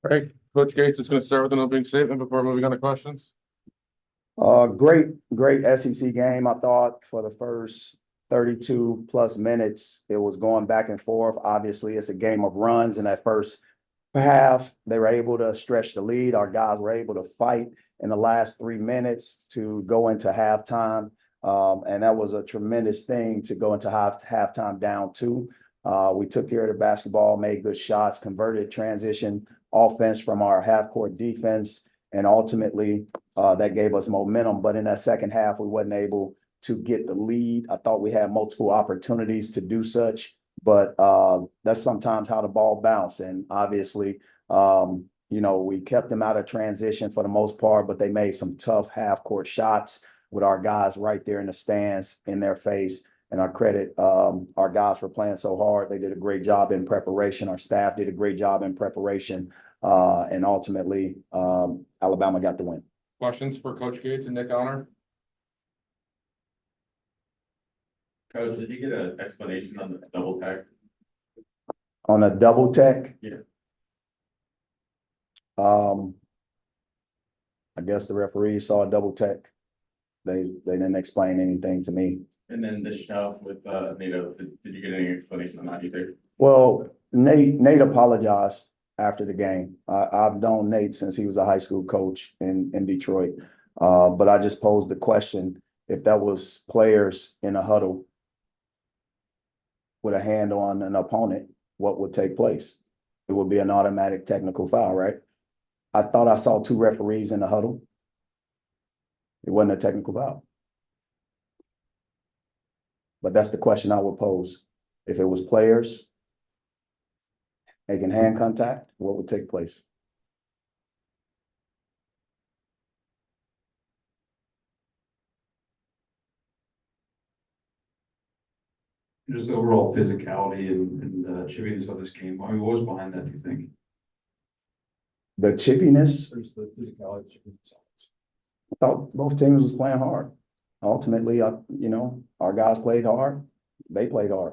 All right, Coach Gates is going to start with an opening statement before moving on to questions. Great SEC game. I thought for the first 32 plus minutes, it was going back and forth. Obviously, it's a game of runs in that first half. They were able to stretch the lead. Our guys were able to fight in the last 3 minutes to go into halftime. And that was a tremendous thing to go into halftime down two. We took care of the basketball, made good shots, converted transition offense from our half court defense. And ultimately, that gave us momentum. But in that second half, we wasn't able to get the lead. I thought we had multiple opportunities to do such, but that's sometimes how the ball bounced. And obviously, we kept them out of transition for the most part, but they made some tough half court shots with our guys right there in the stands in their face. And I credit our guys for playing so hard. They did a great job in preparation. Our staff did a great job in preparation. And ultimately, Alabama got the win. Questions for Coach Gates and Nick Honor? Coach, did you get an explanation on the double tech? On a double tech? Yeah. I guess the referee saw a double tech. They didn't explain anything to me. And then the shove with Nato, did you get any explanation on that either? Well, Nate apologized after the game. I've known Nate since he was a high school coach in Detroit. But I just posed the question, if that was players in a huddle with a hand on an opponent, what would take place? It would be an automatic technical foul, right? I thought I saw two referees in the huddle. It wasn't a technical foul. But that's the question I would pose. If it was players making hand contact, what would take place? Just the overall physicality and chippiness of this game. I mean, what was behind that, do you think? The chippiness, There's the physicality. I thought both teams was playing hard. Ultimately, our guys played hard. They played hard.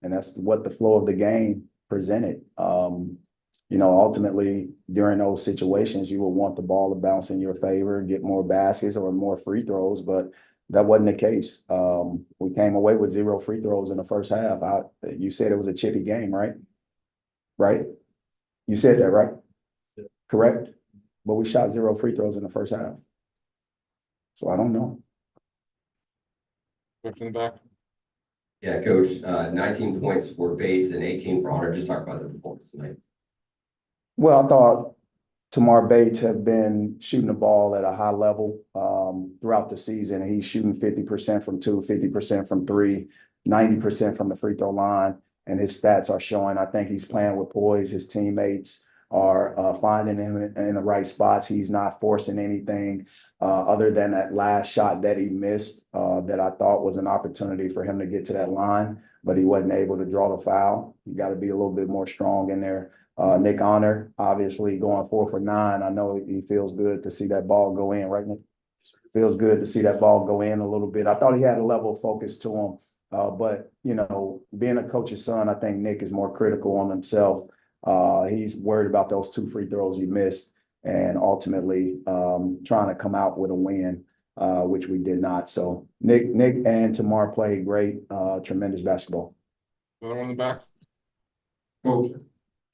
And that's what the flow of the game presented. Ultimately, during those situations, you would want the ball to bounce in your favor, get more baskets or more free throws, but that wasn't the case. We came away with 0 free throws in the first half. You said it was a chippy game, right? Right? You said that, right? Yeah. Correct? But we shot 0 free throws in the first half. So I don't know. Question in the back. Yeah, Coach, 19 points for Bates and 18 for Honor. Just talk about the performance tonight. Well, I thought Tamar Bates have been shooting the ball at a high level throughout the season. He's shooting 50% from 2, 50% from 3, 90% from the free throw line, and his stats are showing. I think he's playing with poise. His teammates are finding him in the right spots. He's not forcing anything other than that last shot that he missed that I thought was an opportunity for him to get to that line, but he wasn't able to draw the foul. You got to be a little bit more strong in there. Nick Honor, obviously going 4 for 9. I know he feels good to see that ball go in, right, Nick? Feels good to see that ball go in a little bit. I thought he had a level of focus to him. But, being a coach's son, I think Nick is more critical on himself. He's worried about those 2 free throws he missed and ultimately trying to come out with a win, which we did not. So Nick and Tamar played great, tremendous basketball. Another one in the back. Coach,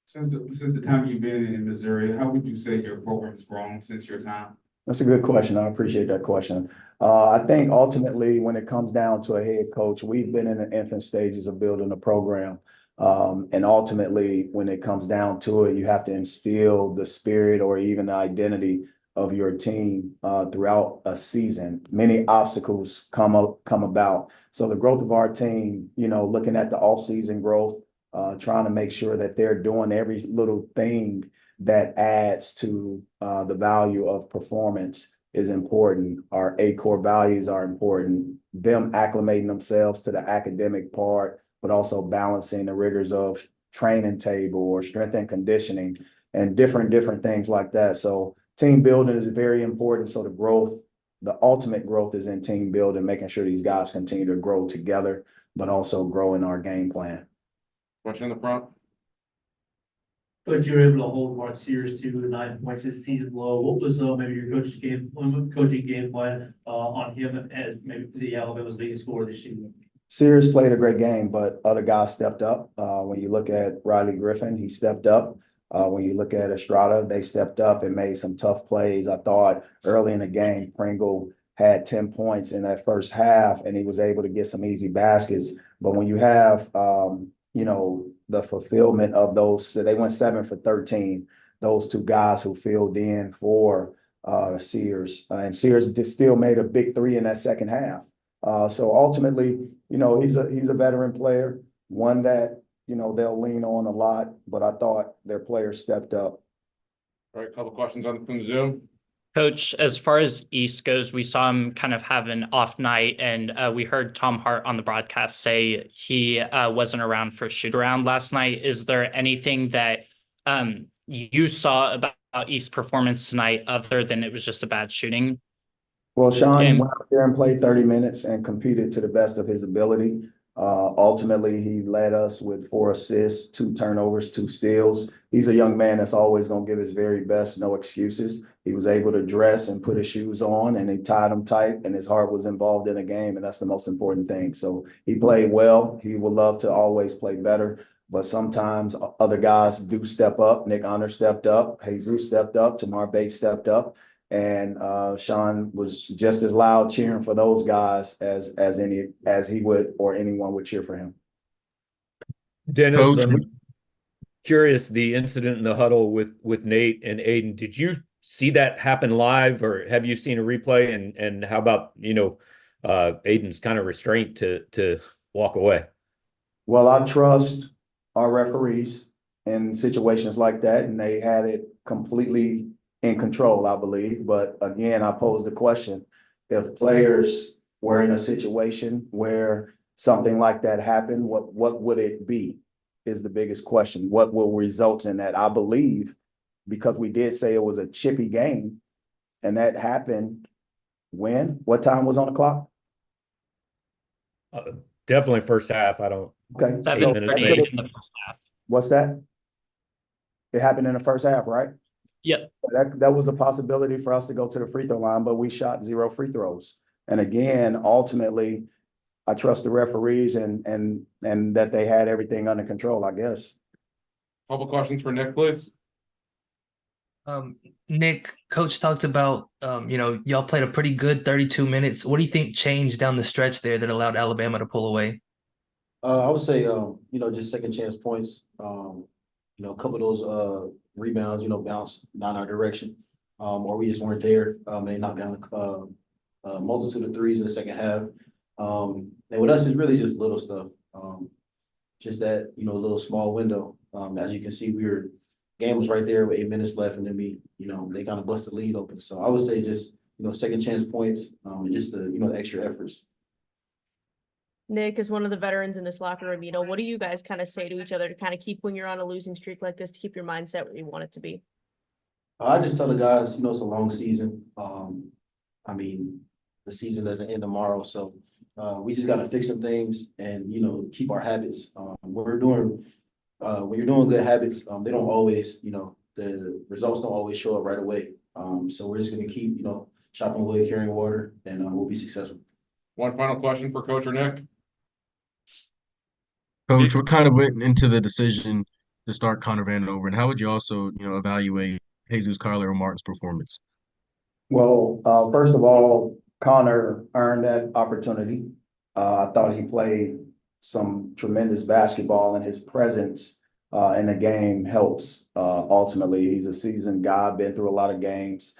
since the time you've been in Missouri, how would you say your program has grown since your time? That's a good question. I appreciate that question. I think ultimately when it comes down to a head coach, we've been in the infant stages of building a program. And ultimately, when it comes down to it, you have to instill the spirit or even the identity of your team throughout a season. Many obstacles come about. So the growth of our team, looking at the off-season growth, trying to make sure that they're doing every little thing that adds to the value of performance is important. Our 8 core values are important. Them acclimating themselves to the academic part, but also balancing the rigors of training table or strength and conditioning and different things like that. So team building is very important. So the ultimate growth is in team building, making sure these guys continue to grow together, but also grow in our game plan. Question in the front. but you were able to hold Mark Sears to 9 points this season low. What was maybe your coaching game plan on him as maybe the Alabama's leading scorer this season? Sears played a great game, but other guys stepped up. When you look at Riley Griffin, he stepped up. When you look at Estrada, they stepped up and made some tough plays. I thought early in the game, Pringle had 10 points in that first half, and he was able to get some easy baskets. But when you have, the fulfillment of those, so they went 7 for 13, those two guys who filled in for Sears. And Sears still made a big three in that second half. So ultimately, he's a veteran player, one that, they'll lean on a lot, but I thought their players stepped up. All right, a couple questions from Zoom. Coach, as far as East goes, we saw him kind of have an off night, and we heard Tom Hart on the broadcast say he wasn't around for shoot around last night. Is there anything that you saw about East's performance tonight other than it was just a bad shooting? Well, Sean game? went out there and played 30 minutes and competed to the best of his ability. Ultimately, he led us with 4 assists, 2 turnovers, 2 steals. He's a young man that's always going to give his very best, no excuses. He was able to dress and put his shoes on, and he tied them tight, and his heart was involved in the game, and that's the most important thing. So he played well. He would love to always play better, but sometimes other guys do step up. Nick Honor stepped up. Jesus stepped up. Tamar Bates stepped up. And Sean was just as loud cheering for those guys as he would or anyone would cheer for him. Dennis, Coach, I'm curious, the incident in the huddle with Nate and Aiden, did you see that happen live, or have you seen a replay? And how about, Aiden's kind of restraint to walk away? Well, I trust our referees in situations like that, and they had it completely in control, I believe. But again, I pose the question, if players were in a situation where something like that happened, what would it be is the biggest question. What will result in that? I believe, because we did say it was a chippy game, and that happened when? What time was on the clock? Definitely first half. I don't. Okay. So 7:38 in the first half. what's that? It happened in the first half, right? Yep. That was a possibility for us to go to the free throw line, but we shot 0 free throws. And again, ultimately, I trust the referees and that they had everything under control, I guess. Couple questions for Nick, please. Nick, coach talked about, y'all played a pretty good 32 minutes. What do you think changed down the stretch there that allowed Alabama to pull away? I would say, just second chance points. A couple of those rebounds, bounced down our direction, or we just weren't there. They knocked down a multitude of threes in the second half. And with us, it's really just little stuff. Just that, little small window. As you can see, game was right there with 8 minutes left, and then they kind of busted the lead open. So I would say just, second chance points, and just the extra efforts. Nick, is one of the veterans in this locker room, what do you guys kind of say to each other to kind of keep when you're on a losing streak like this, to keep your mindset where you want it to be? I just tell the guys, it's a long season. The season doesn't end tomorrow, so we just got to fix some things and, keep our habits. When you're doing good habits, they don't always, the results don't always show up right away. So we're just going to keep, chopping wood, carrying water, and we'll be successful. One final question for Coach or Nick. Coach, what kind of went into the decision to start Connor Vanover, and how would you also, evaluate Jesus Carler or Martin's performance? Well, first of all, Connor earned that opportunity. I thought he played some tremendous basketball, and his presence in the game helps. Ultimately, he's a seasoned guy, been through a lot of games.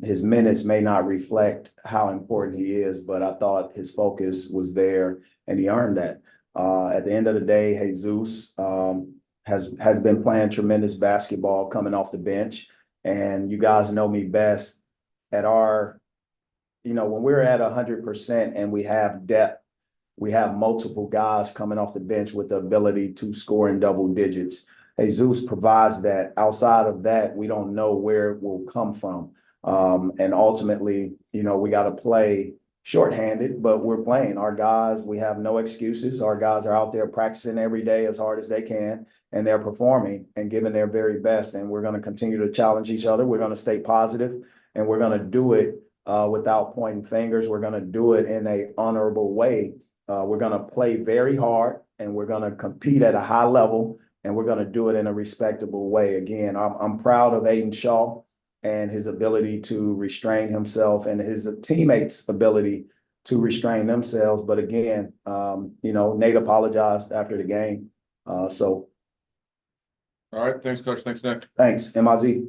His minutes may not reflect how important he is, but I thought his focus was there, and he earned that. At the end of the day, Jesus has been playing tremendous basketball coming off the bench, and you guys know me best. At our, when we're at 100% and we have depth, we have multiple guys coming off the bench with the ability to score in double digits. Jesus provides that. Outside of that, we don't know where it will come from. And ultimately, we got to play shorthanded, but we're playing. Our guys, we have no excuses. Our guys are out there practicing every day as hard as they can, and they're performing and giving their very best. And we're going to continue to challenge each other. We're going to stay positive, and we're going to do it without pointing fingers. We're going to do it in a honorable way. We're going to play very hard, and we're going to compete at a high level, and we're going to do it in a respectable way. Again, I'm proud of Aiden Shaw and his ability to restrain himself and his teammates' ability to restrain themselves. But again, Nate apologized after the game. All right, thanks, Coach. Thanks, Nick. Thanks, MIZ.